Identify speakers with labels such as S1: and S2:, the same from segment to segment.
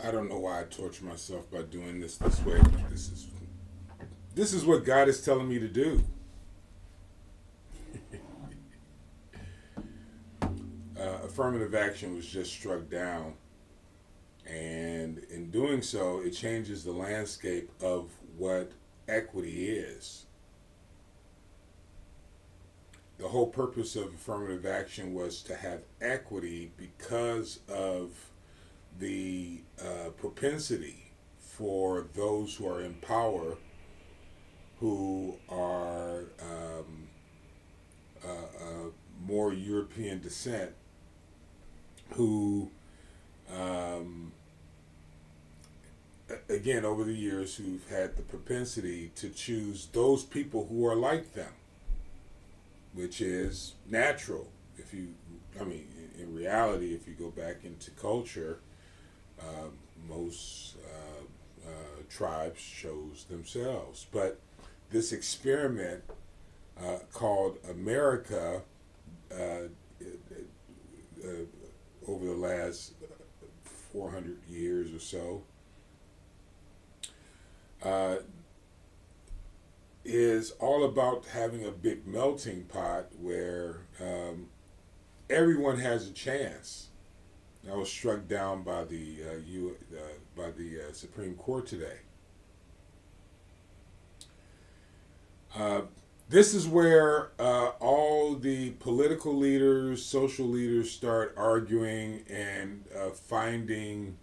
S1: I don't know why I torture myself by doing this way. But this is what God is telling me to do. Affirmative action was just struck down, and in doing so, it changes the landscape of what equity is. The whole purpose of affirmative action was to have equity because of the propensity for those who are in power, who are more European descent, who, um, again, over the years, who've had the propensity to choose those people who are like them, which is natural. If you, I mean, in reality, if you go back into culture, uh, most tribes chose themselves. But this experiment called America, uh, over the last 400 years or so, uh, is all about having a big melting pot where everyone has a chance. I was struck down by the Supreme Court today. Uh, this is where all the political leaders, social leaders start arguing and finding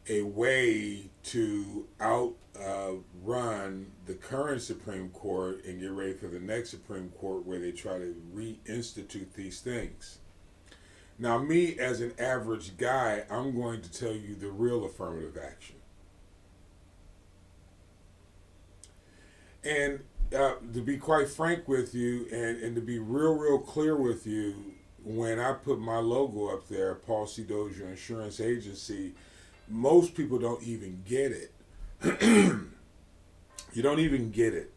S1: a way to outrun the current Supreme Court and get ready for the next Supreme Court where they try to reinstitute these things. Now, me as an average guy, I'm going to tell you the real affirmative action. And to be quite frank with you, and to be real clear with you, when I put my logo up there, Paul C. Dozier Insurance Agency, most people don't even get it. You don't even get it.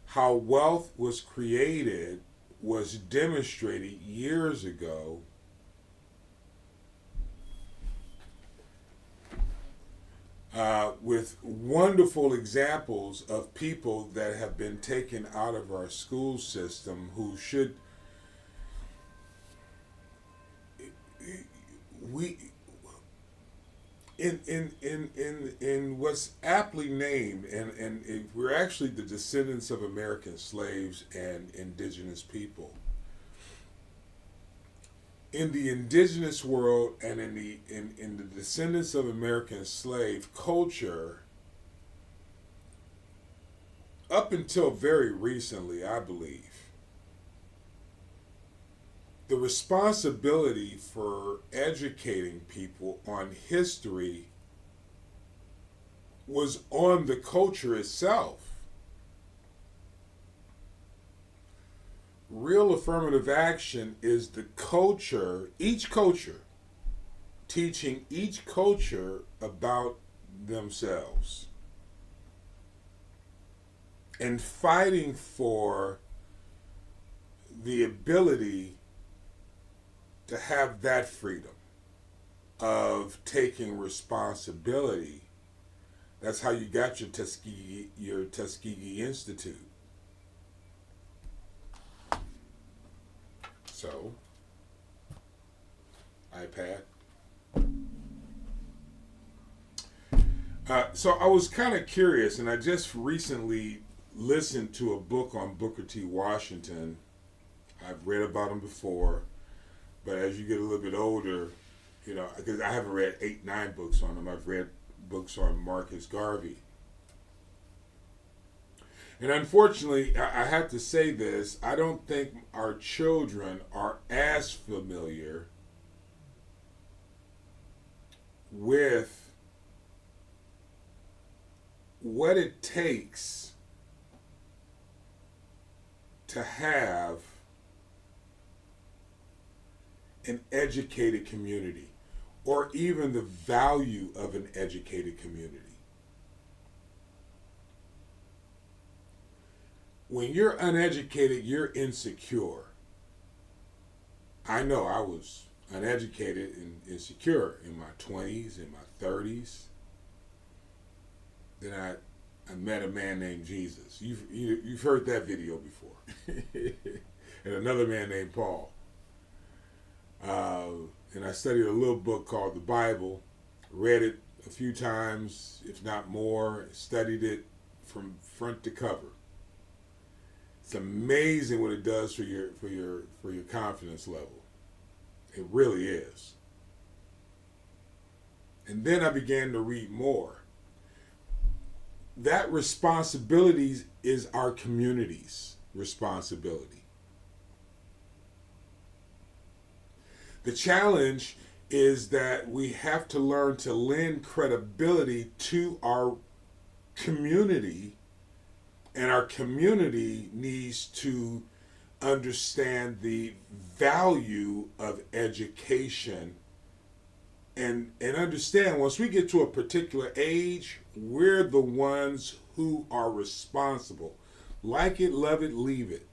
S1: How wealth was created was demonstrated years ago with wonderful examples of people that have been taken out of our school system who should we in what's aptly named, and we're actually the descendants of American slaves and indigenous people. In the indigenous world and in the descendants of American slave culture, up until very recently, I believe, the responsibility for educating people on history was on the culture itself. Real affirmative action is the culture, each culture, teaching each culture about themselves and fighting for the ability to have that freedom of taking responsibility. That's how you got your Tuskegee Institute. So, iPad. So I was kind of curious, and I just recently listened to a book on Booker T. Washington. I've read about him before, but as you get a little bit older, you know, because I haven't read 8, 9 books on him. I've read books on Marcus Garvey. And unfortunately, I have to say this, I don't think our children are as familiar with what it takes to have an educated community, or even the value of an educated community. When you're uneducated, you're insecure. I know I was uneducated and insecure in my 20s, in my 30s. Then I met a man named Jesus. You've heard that video before. And another man named Paul. And I studied a little book called the Bible, read it a few times, if not more, studied it from front to cover. It's amazing what it does for your confidence level. It really is. And then I began to read more. That responsibility is our community's responsibility. The challenge is that we have to learn to lend credibility to our community, and our community needs to understand the value of education and understand once we get to a particular age, we're the ones who are responsible. Like it, love it, leave it.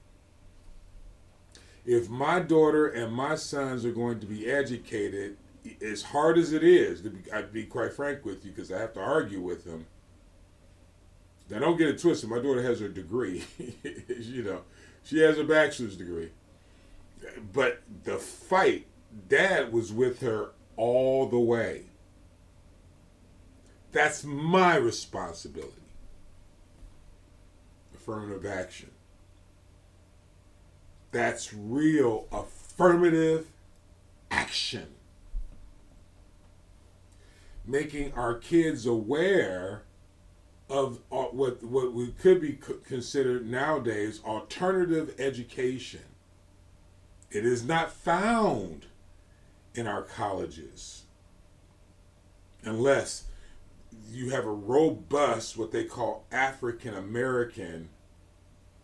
S1: If my daughter and my sons are going to be educated, as hard as it is, I'd be quite frank with you because I have to argue with them. Now don't get it twisted. My daughter has her degree. She has a bachelor's degree. But the fight, Dad was with her all the way. That's my responsibility. Affirmative action. That's real affirmative action. Making our kids aware of what we could be considered nowadays alternative education. It is not found in our colleges unless you have a robust, what they call African American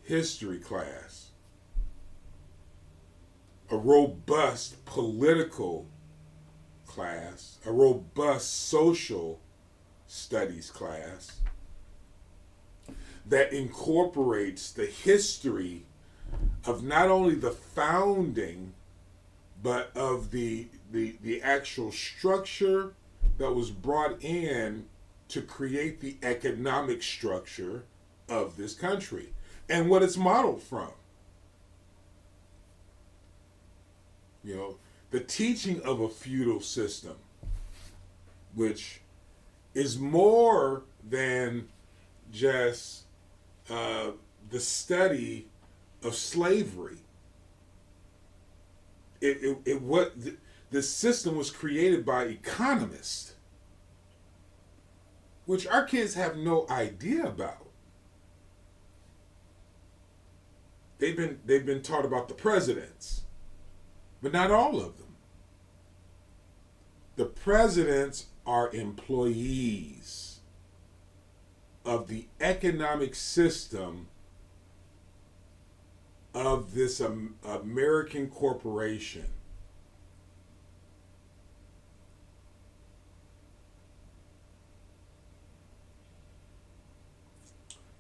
S1: history class, a robust political class, a robust social studies class that incorporates the history of not only the founding, but of the actual structure that was brought in to create the economic structure of this country and what it's modeled from. The teaching of a feudal system, which is more than just the study of slavery. The system was created by economists, which our kids have no idea about. They've been taught about the presidents, but not all of them. The presidents are employees of the economic system of this American corporation.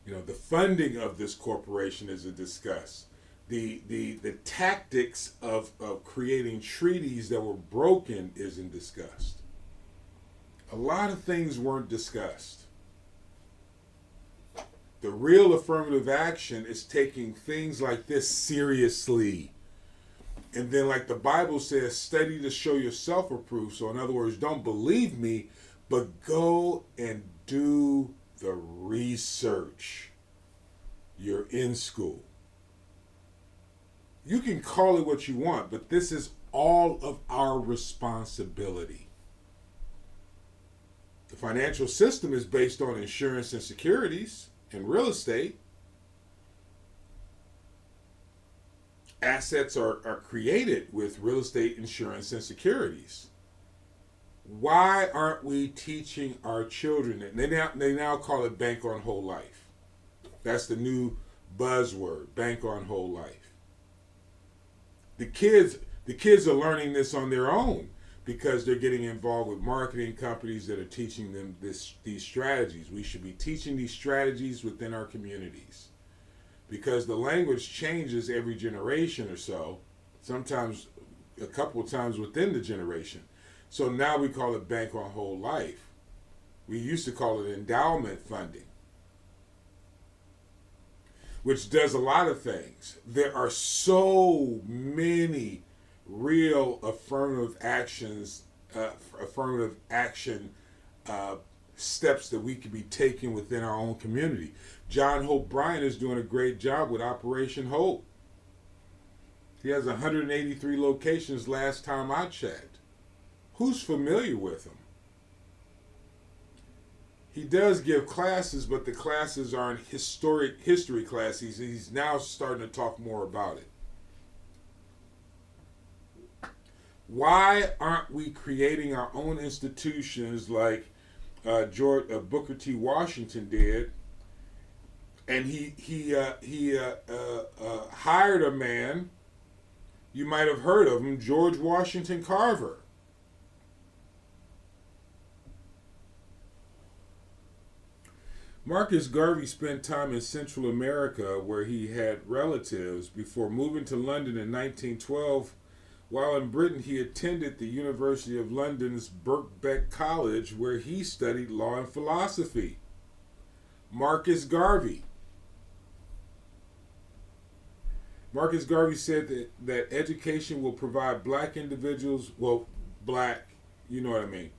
S1: The funding of this corporation is discussed. The tactics of creating treaties that were broken isn't discussed. A lot of things weren't discussed. The real affirmative action is taking things like this seriously. And then, like the Bible says, study to show yourself approved. So in other words, don't believe me, but go and do the research. You're in school. You can call it what you want, but this is all of our responsibility. The financial system is based on insurance and securities and real estate. Assets are created with real estate, insurance, and securities. Why aren't we teaching our children it? They now call it bank on whole life. That's the new buzzword, bank on whole life. The kids are learning this on their own because they're getting involved with marketing companies that are teaching them these strategies. We should be teaching these strategies within our communities because the language changes every generation or so, sometimes a couple of times within the generation. So now we call it bank on whole life. We used to call it endowment funding, which does a lot of things. There are so many real affirmative action steps that we could be taking within our own community. John Hope Bryant is doing a great job with Operation Hope. He has 183 locations last time I checked. Who's familiar with him? He does give classes, but the classes aren't history classes. He's now starting to talk more about it. Why aren't we creating our own institutions like Booker T. Washington did? And he hired a man. You might have heard of him, George Washington Carver. Marcus Garvey spent time in Central America where he had relatives before moving to London in 1912. While in Britain, he attended the University of London's Birkbeck College where he studied law and philosophy. Marcus Garvey. Marcus Garvey said that education will provide black individuals, black, you know what I mean,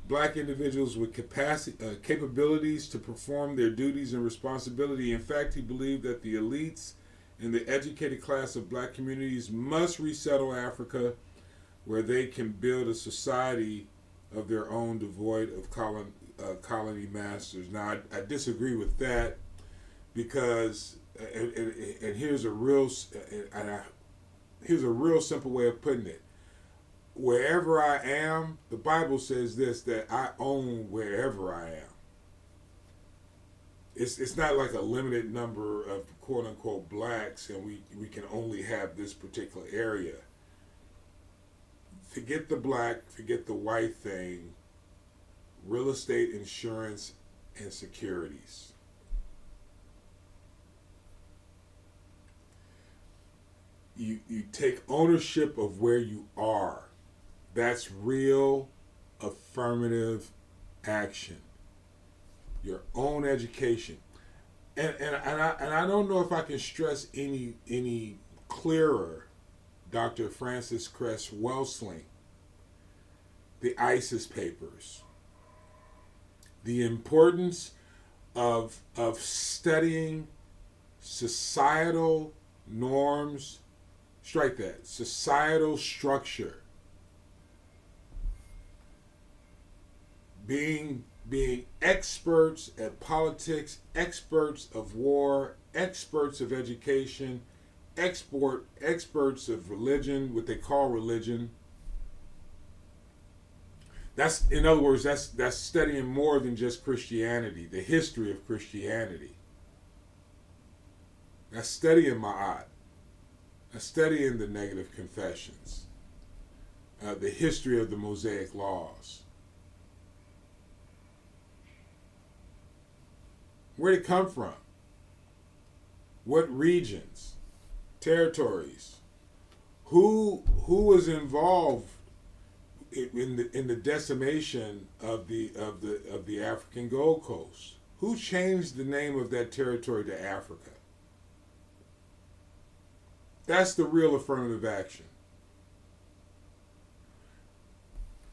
S1: black individuals with capabilities to perform their duties and responsibility. In fact, he believed that the elites and the educated class of black communities must resettle Africa where they can build a society of their own devoid of colony masters. Now, I disagree with that because, and here's a real simple way of putting it. Wherever I am, the Bible says this, that I own wherever I am. It's not like a limited number of quote unquote blacks and we can only have this particular area. Forget the black, forget the white thing. Real estate, insurance, and securities. You take ownership of where you are. That's real affirmative action. Your own education. And I don't know if I can stress any clearer Dr. Francis Cress Welsing, the ISIS papers, the importance of studying societal norms, strike that, societal structure, being experts at politics, experts of war, experts of education, experts of religion, what they call religion. That's, in other words, that's studying more than just Christianity, the history of Christianity. That's studying Ma'at. That's studying the negative confessions, the history of the Mosaic laws. Where'd it come from? What regions, territories? Who was involved in the decimation of the African Gold Coast? Who changed the name of that territory to Africa? That's the real affirmative action.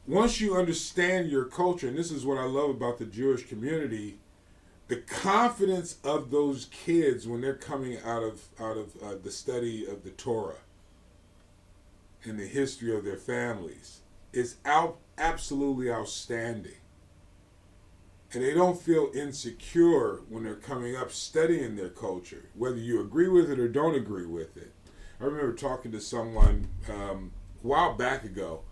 S1: Once you understand your culture, and this is what I love about the Jewish community, the confidence of those kids when they're coming out of the study of the Torah and the history of their families is absolutely outstanding. And they don't feel insecure when they're coming up studying their culture, whether you agree with it or don't agree with it. I remember talking to someone a while back ago,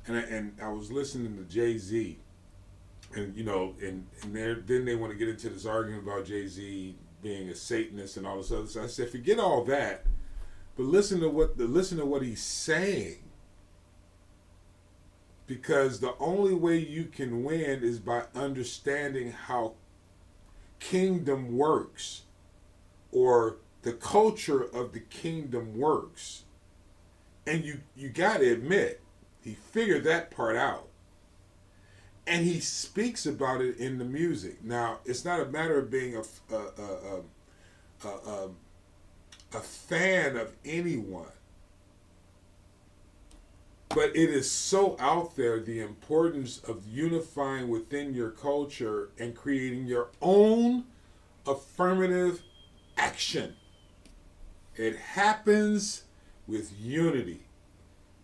S1: and I was listening to Jay-Z. And then they want to get into this argument about Jay-Z being a Satanist and all this other stuff. I said, forget all that, but listen to what he's saying. Because the only way you can win is by understanding how kingdom works, or the culture of the kingdom works. And you got to admit, he figured that part out. And he speaks about it in the music. Now, it's not a matter of being a fan of anyone, but it is so out there, the importance of unifying within your culture and creating your own affirmative action. It happens with unity.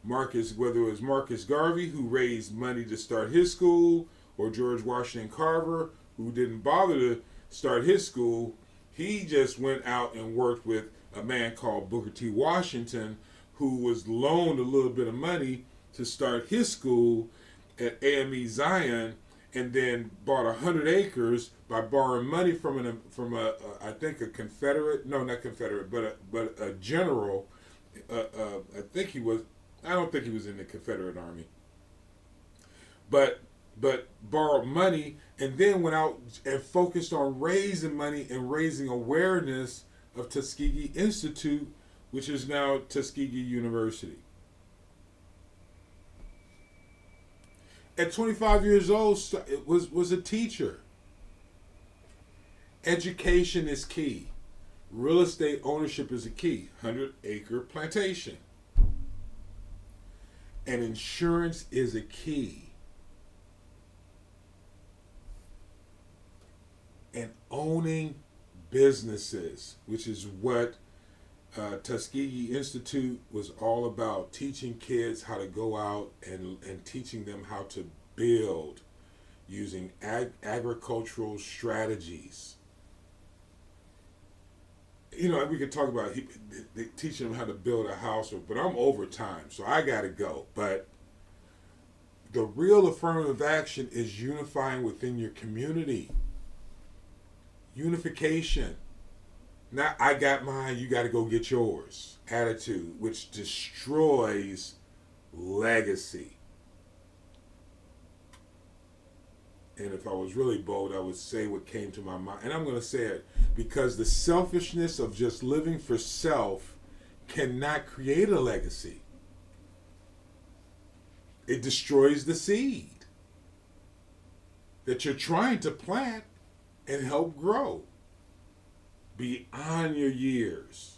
S1: Whether it was Marcus Garvey, who raised money to start his school, or George Washington Carver, who didn't bother to start his school, he just went out and worked with a man called Booker T. Washington, who was loaned a little bit of money to start his school at AME Zion, and then bought 100 acres by borrowing money from I think a Confederate, no, not Confederate, but a general. I think he was. I don't think he was in the Confederate Army, but borrowed money and then went out and focused on raising money and raising awareness of Tuskegee Institute, which is now Tuskegee University. At 25 years old, was a teacher. Education is key. Real estate ownership is a key. 100-acre plantation. And insurance is a key. And owning businesses, which is what Tuskegee Institute was all about, teaching kids how to go out and teaching them how to build using agricultural strategies. You know, we could talk about teaching them how to build a house, but I'm over time, so I got to go. But the real affirmative action is unifying within your community. Unification. Not, I got mine, you got to go get yours. Attitude, which destroys legacy. And if I was really bold, I would say what came to my mind. And I'm going to say it because the selfishness of just living for self cannot create a legacy. It destroys the seed that you're trying to plant and help grow beyond your years.